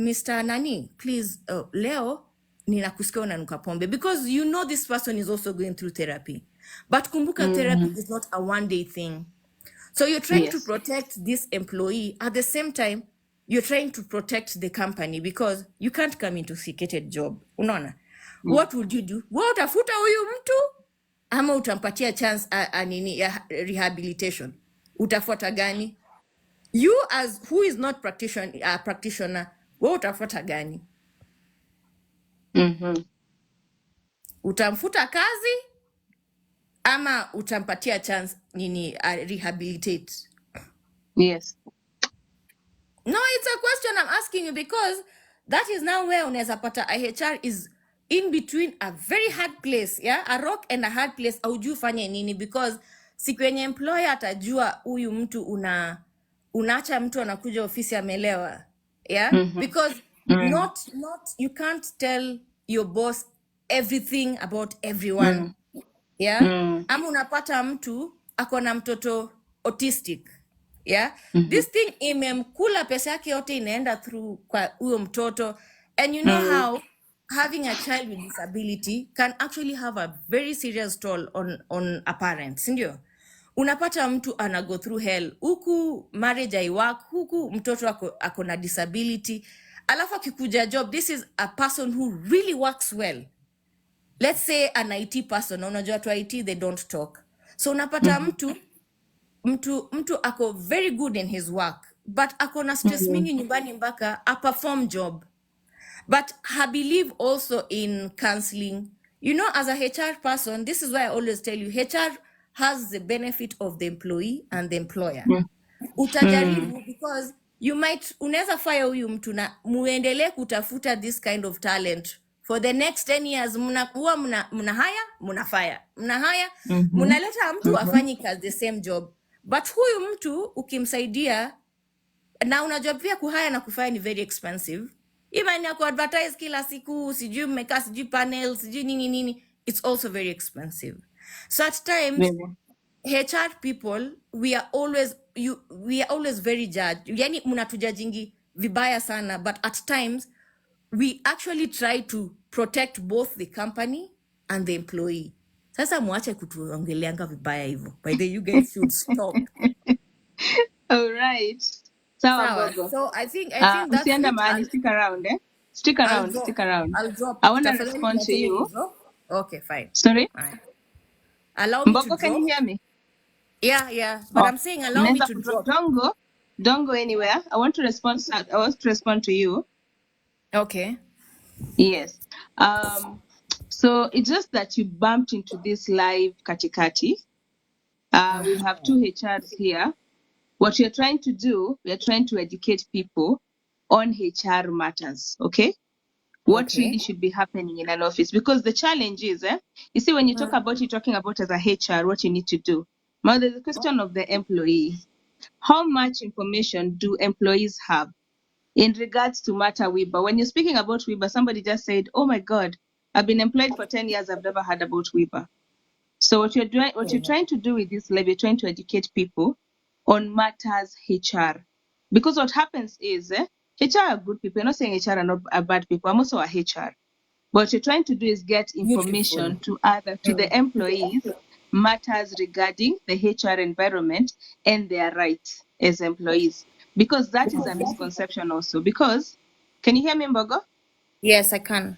Mr. Nani, please, leo ninakusikia unanuka pombe, because you know this person is also going through therapy. But kumbuka, therapy is not a one-day thing. So you're trying to Yes. protect this employee. At the same time, you're trying to protect the company, because you can't come into sikated job. Unaona? What would you do? Wewe utafuta huyu mtu ama utampatia chance nini ya rehabilitation? Utafuata gani? You as who is not practitioner, wewe utafuata gani? Utamfuta kazi ama utampatia chance nini rehabilitate? Yes. No, it's a question I'm asking you, because that is now where unaweza pata HR is in between a very hard place, yeah? A rock and a hard place. Aujui fanye nini, because siku yenye employer atajua huyu mtu unaacha mtu anakuja ofisi amelewa, yeah? Because not you can't tell your boss everything about everyone, yeah? Ama unapata mtu ako na mtoto autistic, yeah? This thing imemkula pesa yake yote inaenda through kwa huyo mtoto, and you know how having a child with disability can actually have a very serious toll on a parent, sindio? Unapata mtu ana go through hell, huku marriage haiwork, huku mtoto ako na disability, alafu akikuja job, this is a person who really works well. Let's say an IT person, unajua watu IT, they don't talk. So unapata mtu ako very good in his work, but ako na stress mingi nyumbani mpaka a perform job. But I believe also in counseling. You know, as a HR person, this is why I always tell you, HR has the benefit of the employee and the employer. Utajaribu, because you might, unaweza fire huyu mtu na muendelee kutafuta this kind of talent for the next 10 years. Mna haya, muna fire, mna haya, munaleta mtu afanyi kazi the same job. But huyu mtu ukimsaidia, na unajua pia kuhaya na kufanya ni very expensive. Even ya kuadvertise kila siku, sijui mmekaa, sijui panels, sijui nini, it's also very expensive. So at times, HR people, we are always very judged. Yani mnatujajingi vibaya sana, but at times we actually try to protect both the company and the employee. Sasa muache kutuongeleanga vibaya hivyo. By the you guys should stop. All right. Sawa Sawa. Mbogo. So I think that's Usienda it. mahali, stick around, eh? Stick around. I'll drop. I want to Tafadhali respond to niacheni you. drop. Okay, fine. Sorry? Alright. Allow me to Mbogo, can drop. you hear me? Yeah. But I'm saying allow me to drop. Don't go anywhere. I want to respond to you. Okay. Yes. So it's just that you bumped into this live katikati. We have two HRs here. What we're trying to do, we're trying to educate people on HR matters, okay? What really should be happening in an office. Because the challenge is, you see, when you talking about as a HR, what you need to do. Now, there's a question of the employee. How much information do employees have in regards to matter WIBA? When you're speaking about WIBA, somebody just said, oh my God, I've been employed for 10 years, I've never heard about WIBA. So what you're trying to do with this lab, you're trying to educate people on matters HR. Because what happens is, HR are good people. You're not saying HR are not are bad people. I'm also a HR. What you're trying to do is get information to the employees, matters regarding the HR environment and their rights as employees. Because that is a misconception also. Because, can you hear me, Mbogo? Yes, I can.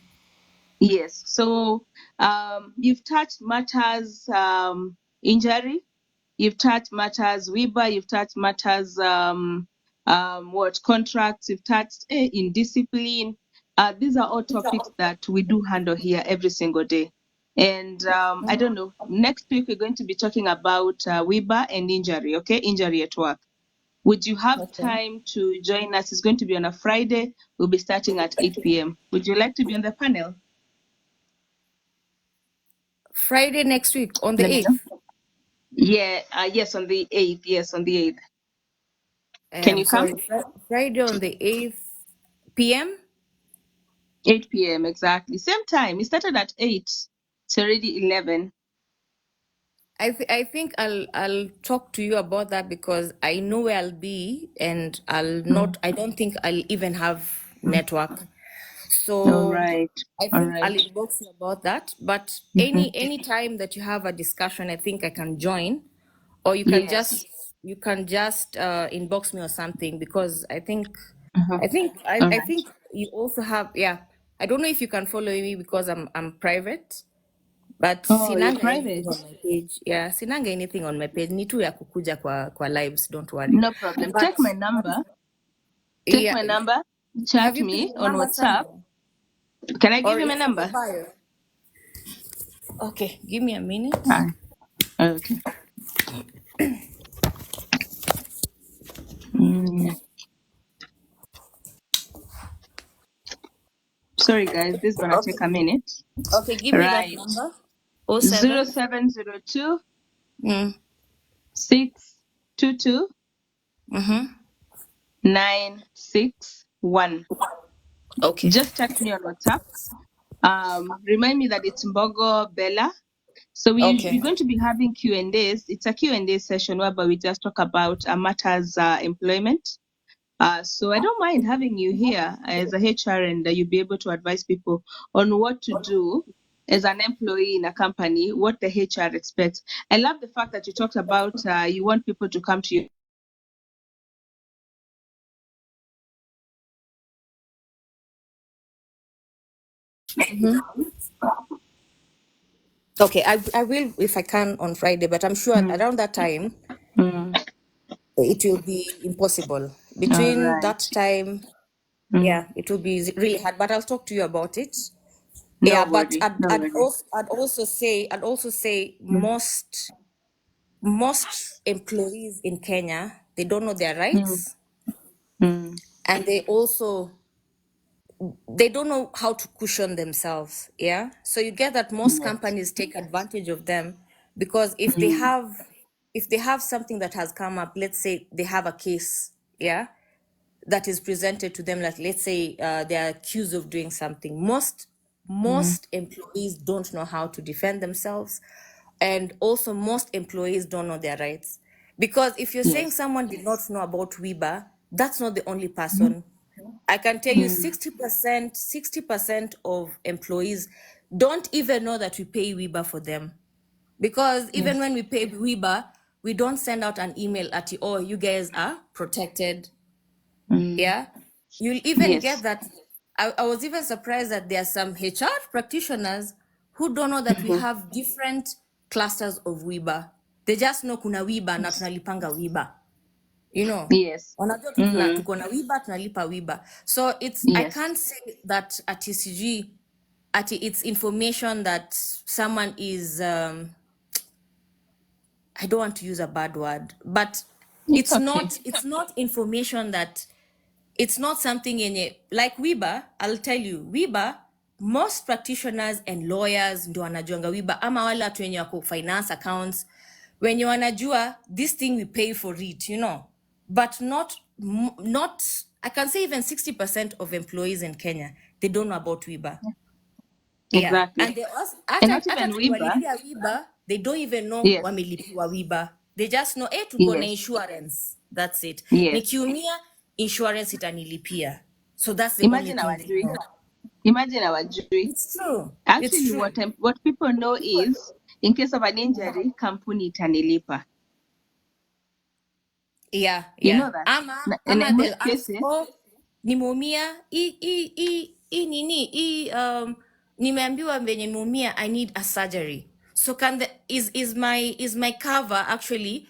Yes. So you've touched matters injury, you've touched matters WIBA, you've touched matters contracts, you've touched indiscipline. These are all topics that we do handle here every single day. And I don't know, next week we're going to be talking about WIBA and injury, okay? Injury at work. Would you have time to join us? It's going to be on a Friday. We'll be starting at 8 p.m. Would you like to be on the panel? Friday next week on the 8th. Yeah, yes, on the 8th. Yes, on the 8th. Can you come? Friday on the 8th p.m. 8 p.m. exactly. Same time. It started at 8. It's already 11. I think I'll talk to you about that, because I know where I'll be, and I don't think I'll even have network. All So right. I All think I'll right. inbox you about that. But Mhm. any time that you have a discussion, I think I can join, or Yes. you can just inbox me or something, because Uh-huh. All I right. think you also have, yeah. I don't know if you can follow me because I'm private, but Oh, you're sinanga anything private. on my page. Yeah, sinanga anything on my page. Ni tu ya kukuja kwa lives, don't worry. No problem. But Take my number. Take yeah, my number. have Chat you pinned me the on number WhatsApp. somewhere? Can I give Or you my it's in the number? bio? Okay, give me a minute. Ah, okay. Mm. Sorry, guys. This is gonna take Okay. a minute. Okay, give me that Right. number. Oh Zero seven. seven zero two Mm. 622 Mm-hmm. 961. Okay. Just chat me on WhatsApp. Remind me that it's Mbogo Bella. So we're Okay. going to be having Q&As. It's a Q&A session whereby we just talk about matters employment. So I don't mind having you here as a HR, and you'll be able to advise people on what to do as an employee in a company, what the HR expects. I love the fact that you talked about you want people to come to you. Okay, I will if I can on Friday, but I'm sure Mm, around that time mm, it will be impossible. all Between right. that time, Mm, yeah, it will be really hard. But I'll talk to you about it. no Yeah, but worry. No worry. I'd also say Mm, most employees in Kenya, they don't know their mm, rights, mm, and they don't know how to cushion themselves. Yeah, so you get that most yes. companies take advantage of them, because Mm, if they have something that has come up, let's say they have a case, yeah, that is presented to them, like let's say they are accused of doing something, mm, most employees don't know how to defend themselves, and also most employees don't know their rights, because if you're saying yes. someone did not know about WIBA, that's not the only Mm, person. I can tell you mm, 60% of employees don't even know that we pay WIBA for them, because even yes. when we pay WIBA, we don't send out an email at, oh, you guys are protected. Mm, Yeah, you'll even get yes. that. I was even surprised that there are some HR practitioners who don't know that we Mhm, have different clusters of WIBA. They just know kuna WIBA na yes. tunalipanga WIBA, you know. Yes. Wanajua tu Mm-hmm. tuko na WIBA, tunalipa WIBA. So I Yes. can't say that at TCG it's information that someone is I don't want to use a bad word, but It's okay. it's not information that, it's not something in it like WIBA. I'll tell you, WIBA, most practitioners and lawyers ndio wanajuanga WIBA, ama wale watu wenye wako finance accounts, wenye wanajua this thing we pay for it, you know, but not I can say even 60% of employees in Kenya, they don't know about WIBA. Yeah, Exactly. and they also, And not hata even Weber. tukiwalipia WIBA, they don't even know Yes. wamelipiwa WIBA. They just know tuko na Yes. insurance, that's it. Yes. Nikiumia insurance itanilipia, so that's the only Imagine thing our they jury. know. Imagine our jury. It's true, it's Actually, true. what people know is in case of an injury, kampuni itanilipa. Yeah, You yeah. know that. And Ama in they'll most ask, cases, oh, nimeumia i nini nimeambiwa venye nimeumia, I need a surgery. So is my cover actually,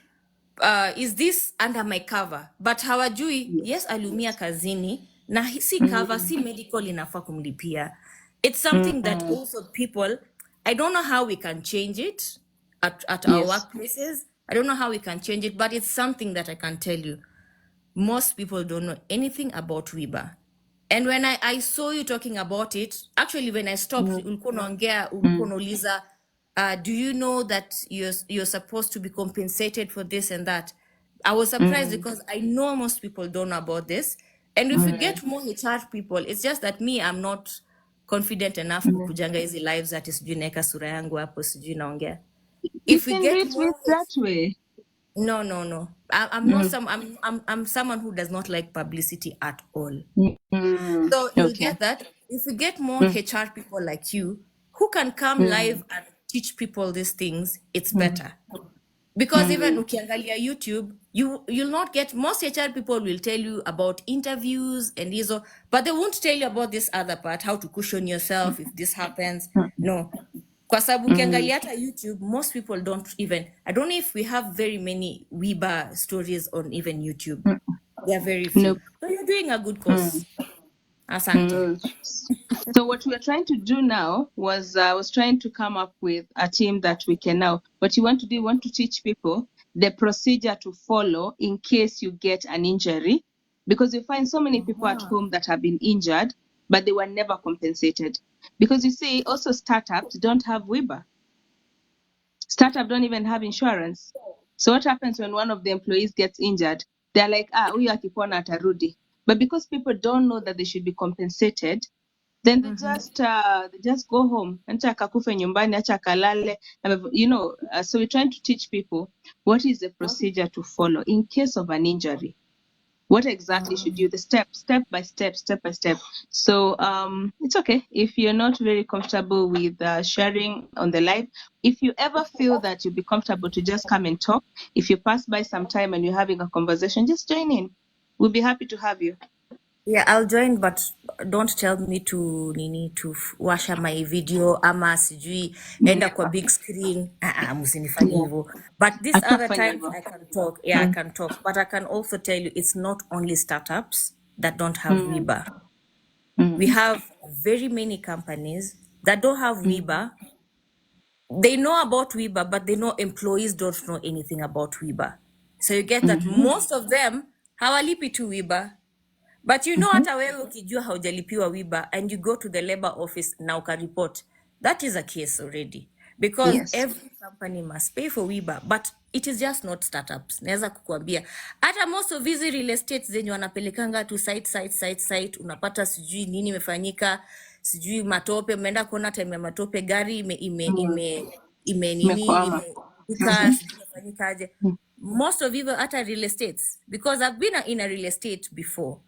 is this under my cover? But hawajui, yes, yes. aliumia kazini na si cover, Mm, si medical inafaa kumlipia. It's something that mm, also people, I don't know how we can change it at our yes. workplaces. I don't know how we can change it, but it's something that I can tell you. Most people don't know anything about WIBA. And when I saw you talking about it, actually when I stopped, Mm, ulikuwa unaongea, ulikuwa mm, unauliza, do you know that you're supposed to be compensated for this and that? I was surprised mm, because I know most people don't know about this. And if we mm, get more HR people, it's just that me, I'm not confident enough mm. kukujanga hizi lives ati sijui naeka sura yangu hapo sijui naongea. You If we can do get it with more, that way. No, no, no. I'm not some. I'm someone who does not like publicity at all. So you'll Okay. get that if we get more Mm, HR people like you who can come mm, live and teach people these things, it's mm, better. Because even mm, ukiangalia YouTube, you'll not get most HR people will tell you about interviews and hizo, but they won't tell you about this other part, how to cushion yourself if this happens. mm, No. Kwa sababu mm, ukiangalia hata YouTube, most people don't even, I don't know if we have very many Weiba stories on even YouTube. mm. There are very few. Nope. So you're doing a good Mm, cause. Asante. mm. So what we are trying to do now was I was trying to come up with a team that we can now. What you want to do, you want to teach people the procedure to follow in case you get an injury, because you find so many people at home that have been injured, but they were never compensated. Because you see, also startups don't have WIBA. Startup don't even have insurance. So what happens when one of the employees gets injured? They're like, huyu akipona atarudi. But because people don't know that they should be compensated, then they just go home. Acha akakufe nyumbani, acha akalale. So we're trying to teach people what is the procedure to follow in case of an injury. What exactly should you, the step by step. So it's okay if you're not very comfortable with sharing on the live. If you ever feel that you'll be comfortable to just come and talk, if you pass by sometime and you're having a conversation, just join in. We'll be happy to have you. Yeah, I'll join, but don't tell me to nini to washa my video ama sijui enda kwa Never. big screen. Msinifanye Yeah. hivyo. But these other Hatutafanya times hivyo. I can talk. Yeah, I Mm, can talk. But I can also tell you it's not only startups that don't have mm, WIBA. We mm, have very many companies that don't have mm, WIBA. They know about WIBA, but they know employees don't know anything about WIBA. So you get that mhm, most of them hawalipi tu WIBA. But you know mhm. hata wewe ukijua haujalipiwa WIBA and you go to the labor office na ukareport, that is a case already. Because Yes. every company must pay for WIBA, but it is just not startups. Naweza kukuambia. Hata most of hizi real estate zenye wanapelekanga tu site, unapata sijui nini imefanyika, sijui matope, umeenda kuona time ya matope, gari Mm, ime nini, Imekwama. imeika, Mhm, sijui imefanyikaje. mm, Most of even hata real estates, because I've been in a real estate before.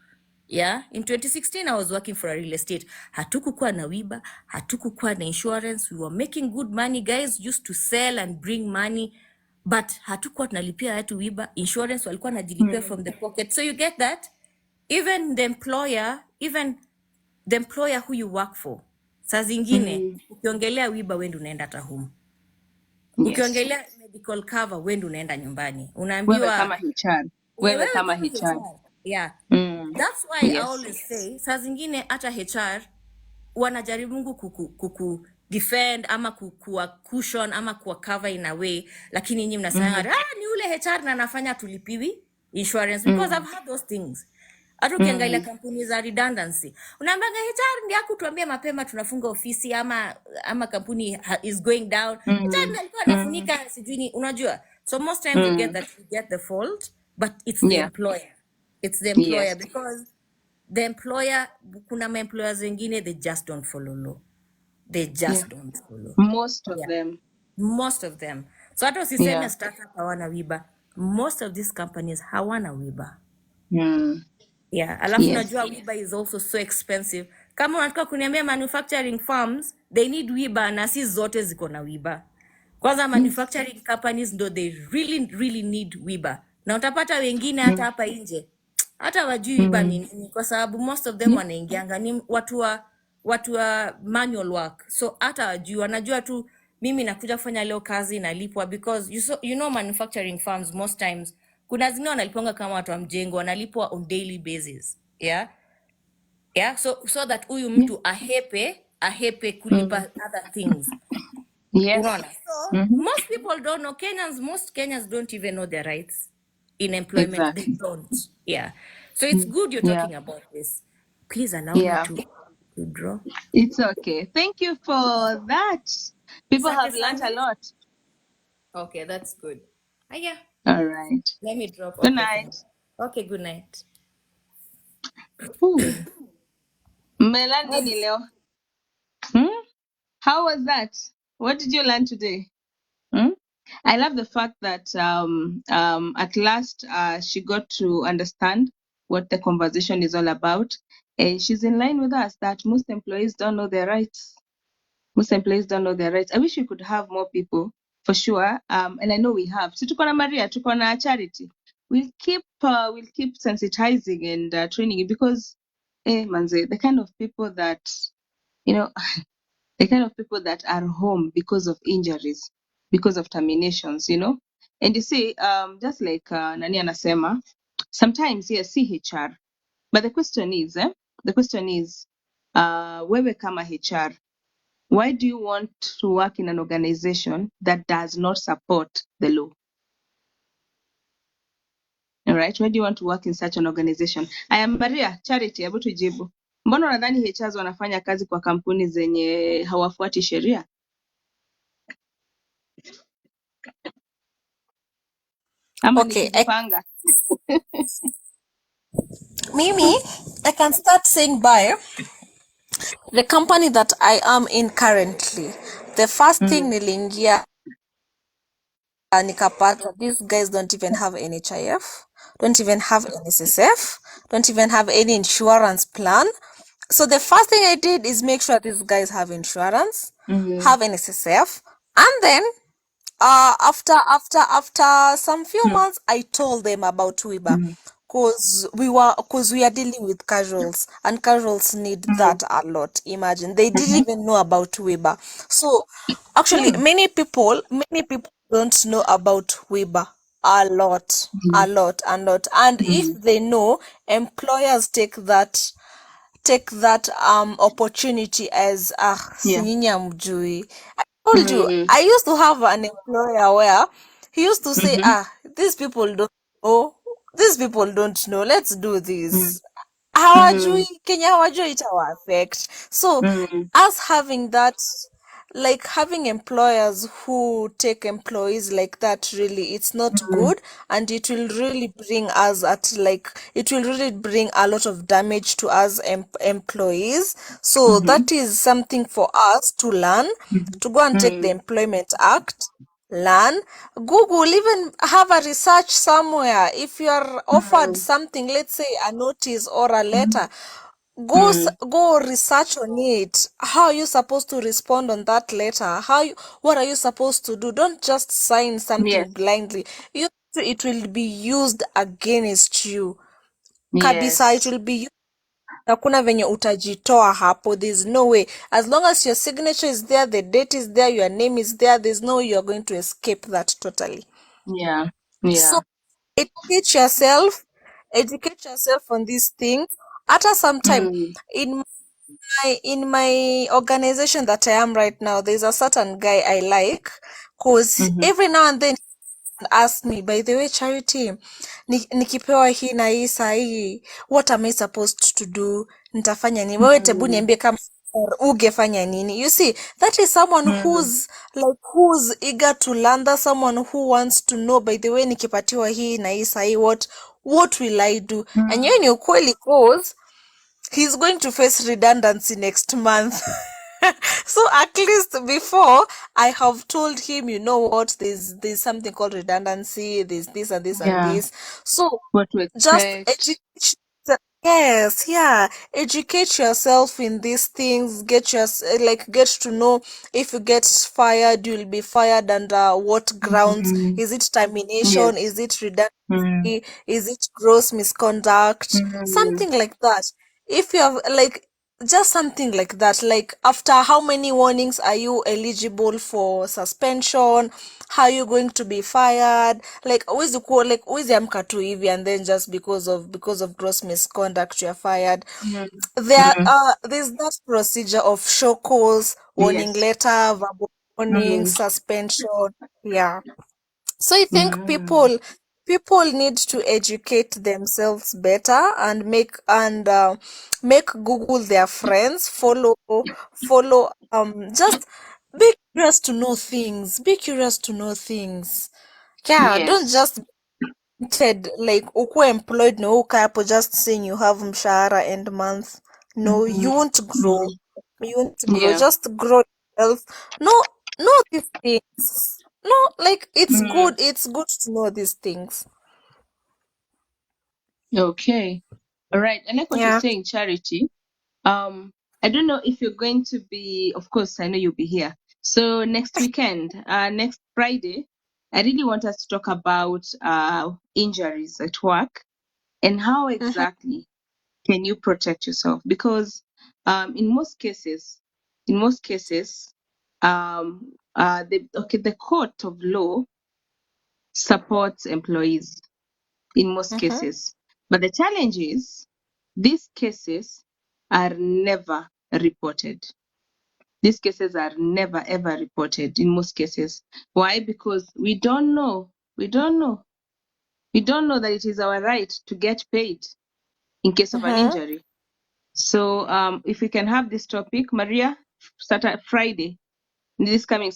Yeah, in 2016 I was working for a real estate. Hatukukuwa na WIBA, hatukukuwa na insurance. We were making good money. Guys used to sell and bring money, but hatukuwa tunalipia watu WIBA. Insurance walikuwa najilipia mm, from the pocket. So you get that? Even the employer who you work for, saa zingine mm. ukiongelea WIBA wewe ndio unaenda hata home. Yes. Ukiongelea medical cover wewe ndio unaenda nyumbani. Wewe Unaambiwa kama HR. Wewe wewe kama kama HR. HR. Yeah. Mm. That's why I Yes. always say saa zingine hata HR wanajaribu kuku defend ama kuwa cushion ama kuwa cover in a way, lakini nyinyi mnasema Mm, ni ule HR na anafanya tulipiwi insurance, because mm, I've had those things. Hata ukiangalia mm, kampuni za redundancy unaambianga HR ndiye akutuambia mapema tunafunga ofisi ama kampuni is going down. HR mm, ndiye alikuwa mm, anafunika sijui unajua. So most times you get mm. that you get the fault, but it's the Yeah. employer. It's the employer Yes. because the employer, kuna employers wengine they just don't follow law. They Yeah. just don't follow. Most of Yeah. them. Most of them. So hata usiseme Yeah. startup hawana WIBA. Most of these companies hawana WIBA. Mm. Yeah, alafu Yes. najua WIBA is also so expensive. Kama unataka kuniambia manufacturing firms, they need WIBA na si zote ziko na WIBA. Kwanza Yes. manufacturing companies ndo they really need WIBA. Na utapata wengine hata hapa nje hata wajui WIBA ni Mm. nini, kwa sababu most of them Yeah. wanaingianga ni watu wa manual work. So hata wajui, wanajua tu mimi nakuja kufanya leo kazi nalipwa, because you know manufacturing firms most times kuna zingine wanalipwanga kama watu wa mjengo, wanalipwa on daily basis. Yeah, so that huyu Yeah. mtu ahepe kulipa Mm. other things. Yes. Unaona? So Mm-hmm. most people don't know. Most Kenyans don't even know their rights in employment. They Exactly. don't. Yeah. So it's Mm. good you're Yeah. talking about this. Please allow me Yeah. to draw. It's okay. Thank you for that. People Asante have learned sana. a lot. Okay, that's good. Yeah. All right. Let me drop. Good Okay, night. fine. Okay, good night. Ooh. Mmelearn How nini leo? Hmm? How was that? What did you learn today? Hmm? I love the fact that at last she got to understand what the conversation is all about. And she's in line with us that most employees don't know their rights. Most employees don't know their rights. I wish we could have more people for sure. And I know we have. So tuko na Maria, tuko na Charity. We'll keep sensitizing and training you because, manze, the kind of people that you know the kind of people that are home because of injuries, because of terminations. And you see, just like Nani anasema, sometimes yes, CHR. But the question is, wewe kama HR, why do you want to work in an organization that does not support the law? All right, why do you want to work in such an organization? I am Maria Charity, hebu tujibu. Mbona unadhani HRs wanafanya kazi kwa kampuni zenye hawafuati sheria? Ama ni Okay, kujipanga? Mimi, I can start saying bye. The company that I am in currently, the first thing Mm, niliingia nikapata, these guys don't even have NHIF, don't even have NSSF, don't even have any insurance plan. So the first thing I did is make sure these guys have insurance, mm, have NSSF, and then after some few mm, months, I told them about WIBA, mm, because we are dealing with casuals, and casuals need mm, that a lot. Imagine they didn't mhm, even know about WIBA. So actually, mm, many people don't know about WIBA a lot, mm, a lot, a lot. And if mm. they know, employers take that opportunity as Yeah. sinyinyi hamjui. I told you, Mm, I used to have an employer where he used to say, mhm, these people don't know, let's do mm, this. mm, Hawajui Kenya, hawajui itawa affect. So mm, us having that, like having employers who take employees like that, really it's not mm, good, and it will really bring a lot of damage to us employees. So mhm, that is something for us to learn, mhm, to go and take the mm, Employment Act, learn, Google, even have a research somewhere. If you are offered mm, something, let's say a notice or a mhm, letter, mm. go research on it. How are you supposed to respond on that letter? What are you supposed to do? Don't just sign something Yes. blindly. It will be used against you kabisa. It Yes. will be used. Hakuna venye utajitoa hapo. There's no way. As long as your signature is there, the date is there, your name is there, there's no way you're going to escape that totally. Yeah. So Yeah. educate yourself, educate yourself on these things. At some time, Mm, in in my organization that I am right now, there's a certain guy I like, cause mhm, every now and then ask me, by the way, Charity, nikipewa hii na hii saa hii, what am I supposed to do? Nitafanya nini? Wewe tebu mm, niambie kama ungefanya nini? You see, that is someone mm, who's eager to learn. That's someone who wants to know, by the way, nikipatiwa hii na hii saa hii, what will I do? And mm. yeye ni ukweli, cause he's going to face redundancy next month. So at least before I have told him, you know what, there's something called redundancy, there's this and this and Yeah. this. So What to just expect. educate. Yes, yeah. Educate yourself in these things. Get to know, if you get fired, you'll be fired under what grounds. Mm, Is it termination? yes. Is it redundancy? Mm, Is it gross misconduct? mm, Something like that. If you have just something like that, like after how many warnings are you eligible for suspension? How are you going to be fired? Like huwezi amka tu hivi and then just because of gross misconduct you're fired. mm, mm. There's that procedure of show cause, warning Yes. letter, verbal warning, Mm, suspension. Yeah. So I think mm, people need to educate themselves better and make Google their friends. Just be curious to know things. Be curious to know things. Yeah, don't yes. just like ukuwe employed na uka hapo just saying you have mshahara end month. No, Mm, you won't mm, grow. You won't grow. yeah. Just grow yourself. Know these things. No, like it's Mm, good. It's good to know these things. okay. All right. I like what you're Yeah. saying, Charity. I don't know if you're going to be, of course, I know you'll be here. So next weekend, next Friday, I really want us to talk about injuries at work and how Mm-hmm. exactly can you protect yourself? Because in most cases, the court of law supports employees in most Mm-hmm. cases. But the challenge is these cases are never reported. These cases are never ever reported in most cases. Why? Because we don't know. We don't know. We don't know that it is our right to get paid in case of an Mm-hmm. injury. So if we can have this topic, Maria, Saturday, Friday, this coming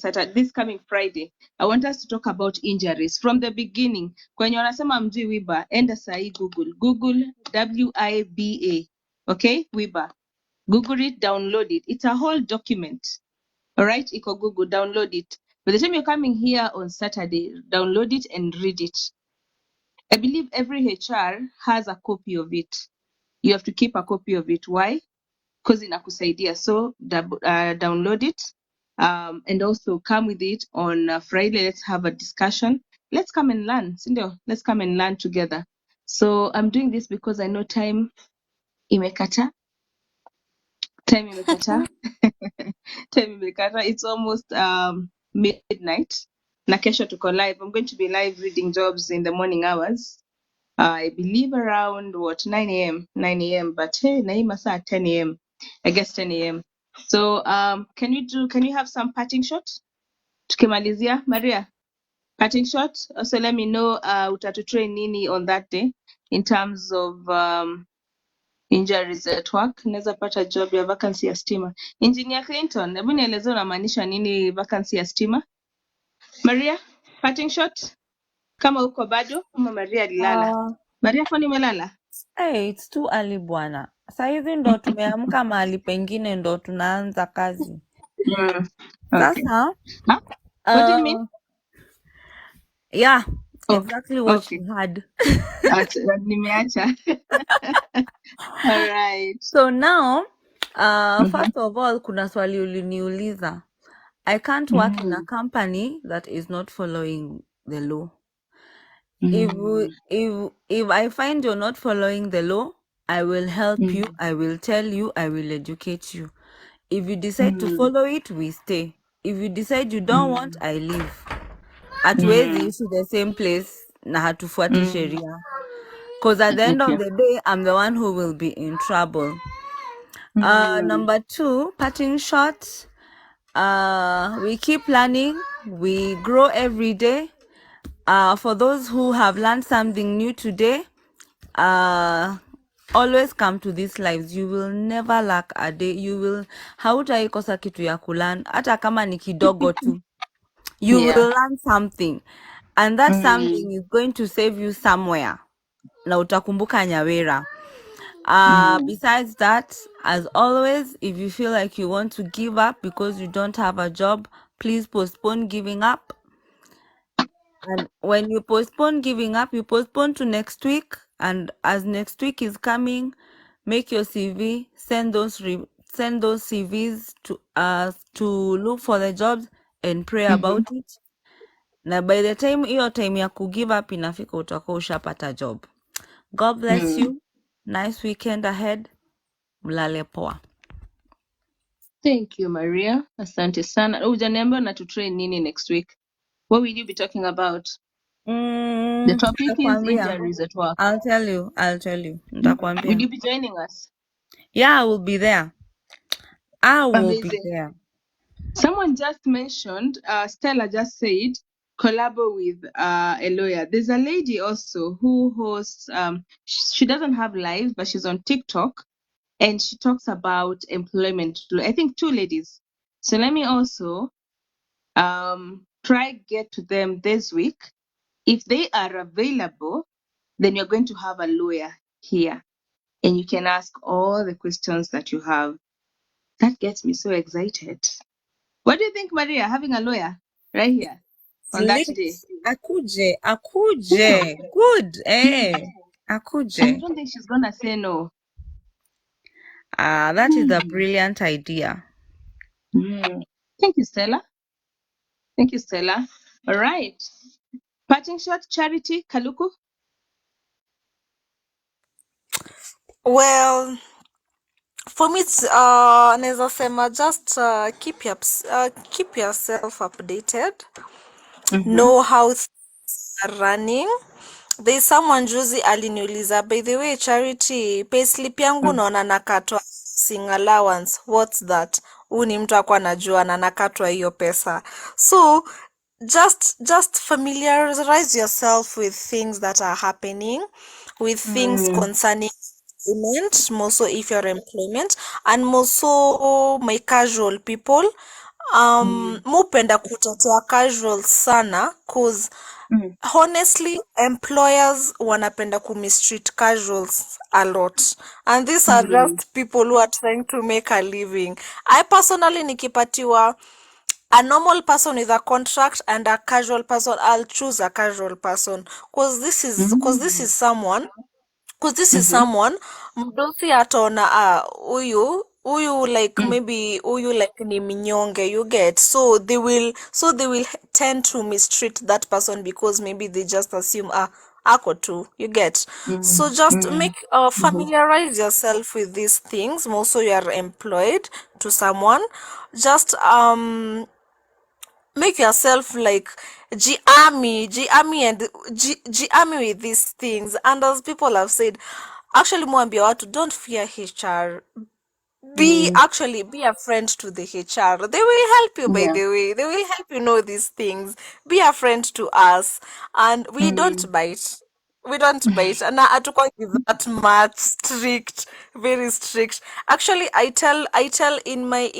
Friday, I want us to talk about injuries from the beginning. Kwenye wanasema mjui wiba, enda sahi Google WIBA. Okay, wiba. Google it, download it. It's a whole document. All right, iko Google, download it. By the time you're coming here on Saturday, download it and read it. I believe every HR has a copy of it. You have to keep a copy of it. Why? Because inakusaidia. So download it, and also come with it on Friday. Let's have a discussion. Let's come and learn. Sindio? Let's come and learn together. So I'm doing this because I know time imekata. Time imekata. Time imekata. It's almost midnight. Na kesho tuko live. I'm going to be live reading jobs in the morning hours. I believe around what 9 a.m. 9 a.m. But hey, Naima sa 10 a.m. I guess 10 a.m. So can you have some parting shot? Tukimalizia, Maria, parting shot. Also let me know utatutrain nini on that day in terms of injuries at work. Naweza pata job ya vacancy ya stima. Engineer Clinton, hebu nieleze unamaanisha nini vacancy ya stima? Maria, parting shot. Kama uko bado, ama Maria alilala. Uh, Maria, kwani umelala? hey, it's too early bwana. Saizi ndo tumeamka mahali pengine ndo tunaanza kazi. Mm, okay. Sasa, Huh? What do you mean? uh, yeah, Okay. exactly what Okay. you had. Nimeacha. All right. So now, Mm-hmm. first of all, kuna swali uliniuliza. I can't work in a Mm-hmm. company that is not following the law. Mm-hmm. If I find you're not following the law, I will help you, I will tell you, I will educate you. If you decide to Mm-hmm. follow it, we stay. If you decide you don't want, I leave. Hatuwezi Mm-hmm. ishi the same place na hatufuati Mm-hmm. sheria. Because at the end of Okay. the day, I'm the one who will be in trouble. Mm-hmm. Number two, parting shot. We keep learning. We grow every day. For those who have learned something new today, always come to these lives. You will never lack a day. You will hautaikosa kitu ya kulearn hata kama ni kidogo tu. You Yeah. will learn something, and that Mm-hmm. something is going to save you somewhere na utakumbuka nyawera. Mm-hmm. Besides that, as always, if you feel like you want to give up because you don't have a job, please postpone giving up. And when you postpone giving up, you postpone to next week. And as next week is coming, make your CV, send those CVs to look for the jobs and pray Mm-hmm. about it. Na by the time hiyo time ya kugive up inafika, utakuwa ushapata job. God bless Mm-hmm. you. Nice weekend ahead. Mlale poa. Thank you, Maria. Asante sana. Hujaniambia unatutrain nini next week? What will you be talking about? The topic is Nitakwambia. injuries at work. I'll tell you. Will Nitakwambia. you be joining us? Yeah, I will be there. I will be Amazing. there. Someone just mentioned, Stella just said, collabo with a lawyer. There's a lady also who hosts, she doesn't have live, but she's on TikTok and she talks about employment law. I think two ladies. So let me also try get to them this week. If they are available, then you're going to have a lawyer here and you can ask all the questions that you have. That gets me so excited. What do you think, Maria, having a lawyer right here? on that day. Akuje, akuje. Good. Akuje. I don't think she's gonna say no. That is a brilliant idea. Thank you, Stella. Thank you, Stella. All right. Parting shot, Charity, Kaluku. Well, for me, it's naweza sema just keep yourself updated. Know how things are running. There's someone juzi aliniuliza, by the way, Charity, payslip yangu naona nakatwa sing allowance. What's that? Huyu ni mtu akuwa anajua na nakatwa hiyo pesa. So just familiarize yourself with things that are happening, with things concerning employment, more so if you're employment, and more so my casual people. Mupenda kutetea casual sana cause honestly employers wanapenda kumistreat casuals a lot, and these are just people who are trying to make a living. I personally nikipatiwa a normal person with a contract and a casual person, I'll choose a casual person because this is someone mdosi ataona huyu like maybe huyu like ni minyonge, you get, so they will tend to mistreat that person because maybe they just assume ako tu, you get. So just make familiarize yourself with these things. Also, you are employed to someone, just make yourself like G-Army with these things. And as people have said, actually mwambie watu, don't fear HR. Be a friend to the HR. They will help you, by the way. They will help you know these things. Be a friend to us. And we don't bite. We don't bite. And is that much strict, very strict. Actually, I tell in my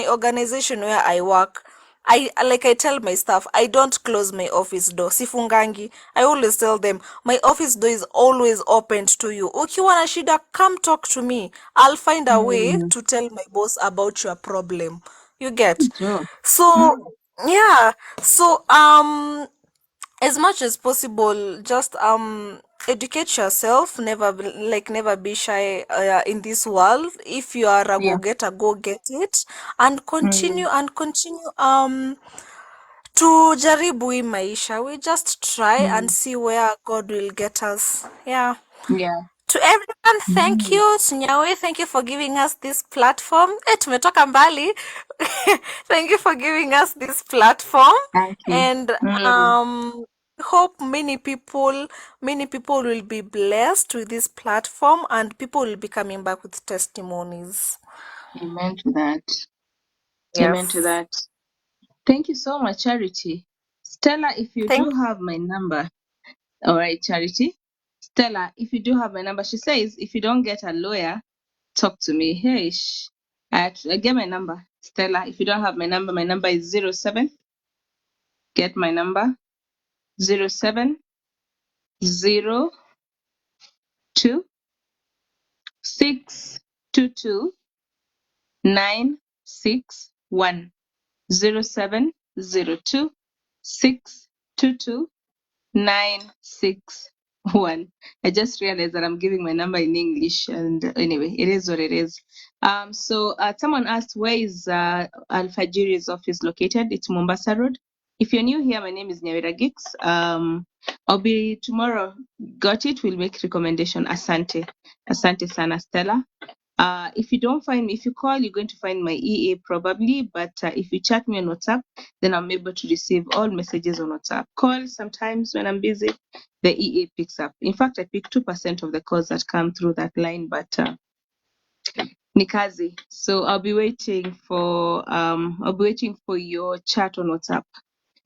organization where I work, I tell my staff, I don't close my office door. Sifungangi. I always tell them my office door is always opened to you. Ukiwa na shida, come talk to me. I'll find a way to tell my boss about your problem. You get? So yeah. So as much as possible, just educate yourself. Never be shy in this world. If you are a go-getter, go get it, and continue to jaribu hii maisha. We just try and see where God will get us. Yeah. To everyone, thank you. Tunyawe, thank you for giving us this platform. Tumetoka mbali. Thank you for giving us this platform. Thank you. And hope many people will be blessed with this platform, and people will be coming back with testimonies. Amen to that. Yes. Amen to that. Thank you so much, Charity. Stella, if you do have my number. All right, Charity. Stella, if you do have my number, she says, if you don't get a lawyer, talk to me. Hey, I get my number. Stella, if you don't have my number is 07. Get my number. 07 02 622 961. 0702 622 961. I just realized that I'm giving my number in English, and anyway, it is what it is. So someone asked, where is Alfajiri's office located? It's Mombasa Road. If you're new here, my name is Nyawira Gix. I'll be tomorrow. Got it? We'll make recommendation. Asante sana, Stella. If you don't find me, if you call, you're going to find my EA probably, but if you chat me on WhatsApp, then I'm able to receive all messages on WhatsApp. Call sometimes when I'm busy, the EA picks up. In fact, I pick 2% of the calls that come through that line, but Nikazi. So I'll be waiting for your chat on WhatsApp.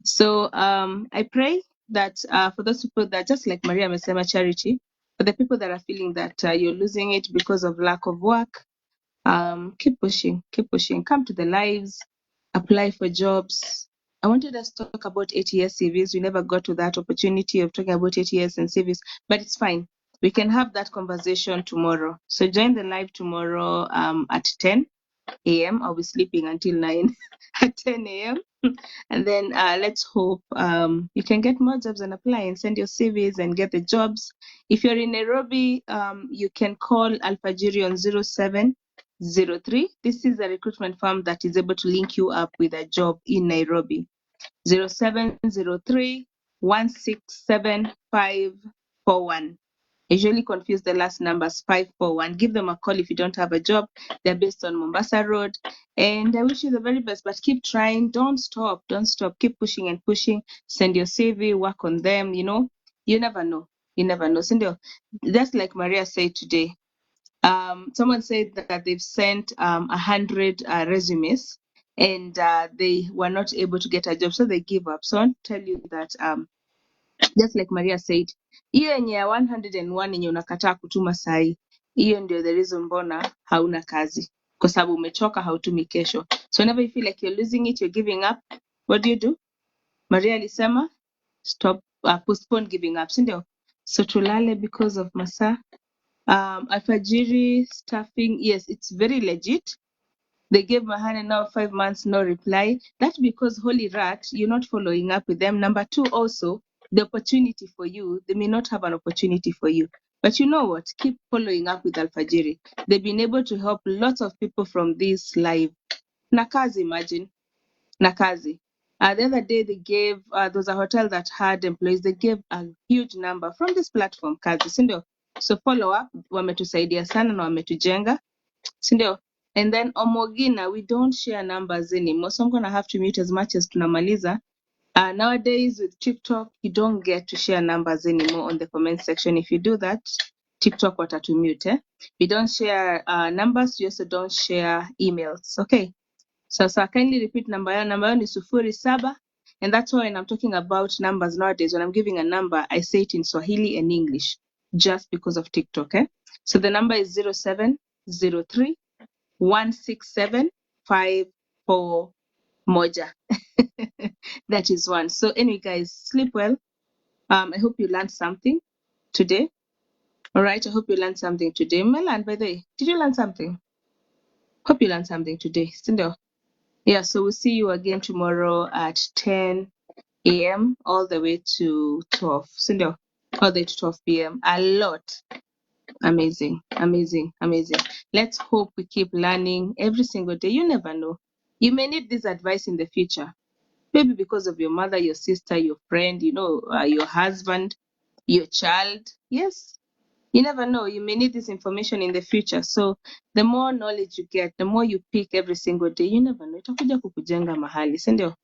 So I pray that for those people that, just like Maria Mesema Charity, for the people that are feeling that you're losing it because of lack of work, keep pushing, come to the lives, apply for jobs. I wanted us to talk about ATS CVs. We never got to that opportunity of talking about ATS and CVs, but it's fine. We can have that conversation tomorrow. So join the live tomorrow at 10. a.m. I'll be sleeping until 9 at 10 a.m. And then let's hope you can get more jobs and apply and send your CVs and get the jobs. If you're in Nairobi, you can call Alfajiri on 0703. This is a recruitment firm that is able to link you up with a job in Nairobi. 0703 167 541. Usually confuse the last numbers 541. Give them a call if you don't have a job. They're based on Mombasa Road. And I wish you the very best, but keep trying. Don't stop. Don't stop. Keep pushing and pushing. Send your CV, work on them. You know, you never know. You never know. Just like Maria said today, someone said that they've sent 100 resumes and they were not able to get a job, so they give up. So I want to tell you that just like Maria said, hiyo yenye ya 101 yenye unakataa kutuma sahi, hiyo ndio the reason mbona hauna kazi, kwa sababu umechoka, hautumi kesho. So whenever you feel like you're losing it, you're giving up, what do? Maria alisema stop, postpone giving up, si ndio? So tulale because of masaa. Alfajiri staffing, yes, it's very legit. They gave Mahane now 5 months, no reply. That's because Holy Rat, you're not following up with them. Number two, also, the opportunity for you, they may not have an opportunity for you. But you know what? Keep following up with Alfajiri. They've been able to help lots of people from this live. Nakazi, imagine. Nakazi. The other day, they gave, there was a hotel that had employees, they gave a huge number from this platform, Kazi, sindio? So follow up, wametusaidia sana na wametujenga, sindio? And then Omogina, we don't share numbers anymore. So I'm going to have to mute as much as tunamaliza. Nowadays with TikTok, you don't get to share numbers anymore on the comment section. If you do that, TikTok watatumute. We don't share numbers, you also don't share emails. Okay. So kindly repeat number yao. Number yao ni 07, and that's why when I'm talking about numbers nowadays, when I'm giving a number, I say it in Swahili and English, just because of TikTok. So the number is 0703 167 541. That is one. So anyway, guys, sleep well. I hope you learned something today. All right, I hope you learned something today. Melan, by the way, did you learn something? Hope you learned something today. Sindio? Yeah, so we'll see you again tomorrow at 10 a.m. all the way to 12. Sindio? All the way to 12 p.m. A lot. Amazing, amazing, amazing. Let's hope we keep learning every single day. You never know. You may need this advice in the future. Maybe because of your mother, your sister, your friend, your husband, your child. Yes, you never know. You may need this information in the future. So the more knowledge you get, the more you pick every single day, you never know. Itakuja kukujenga mahali, si ndio?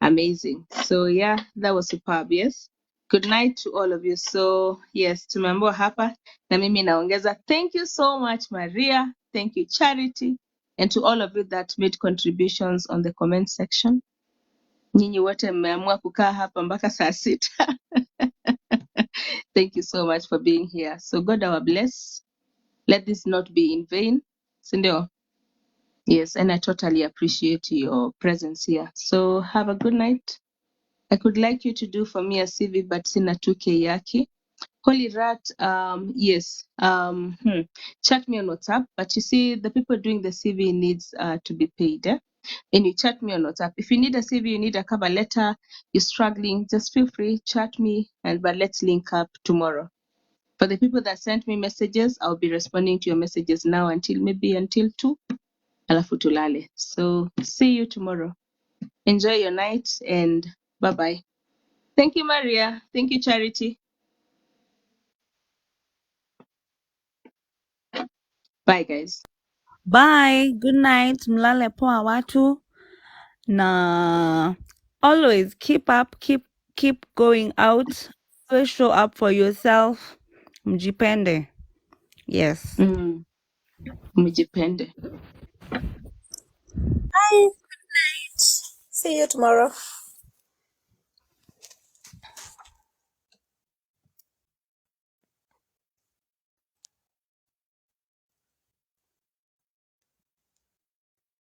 Amazing. So yeah, that was superb. Yes. Good night to all of you. So yes, tumeambiwa hapa na mimi naongeza. Thank you so much, Maria. Thank you, Charity. And to all of you that made contributions on the comment section. Nyinyi wote mmeamua kukaa hapa mpaka saa sita. Thank you so much for being here. So God our bless. Let this not be in vain. Sindio? Yes, and I totally appreciate your presence here. So have a good night. I could like you to do for me a CV, but sina 2K yaki. Holy Rat, yes. Chat me on WhatsApp, but you see, the people doing the CV needs to be paid. And you chat me on WhatsApp. If you need a CV, you need a cover letter, you're struggling, just feel free, chat me, but let's link up tomorrow. For the people that sent me messages, I'll be responding to your messages now until 2, alafu tulale. So see you tomorrow. Enjoy your night and bye-bye. Thank you, Maria. Thank you, Charity. Bye, guys. Bye. Good night. Mlale poa watu. Na always keep up, keep going out. Always show up for yourself. Mjipende. Yes. Mjipende. Bye. See you tomorrow.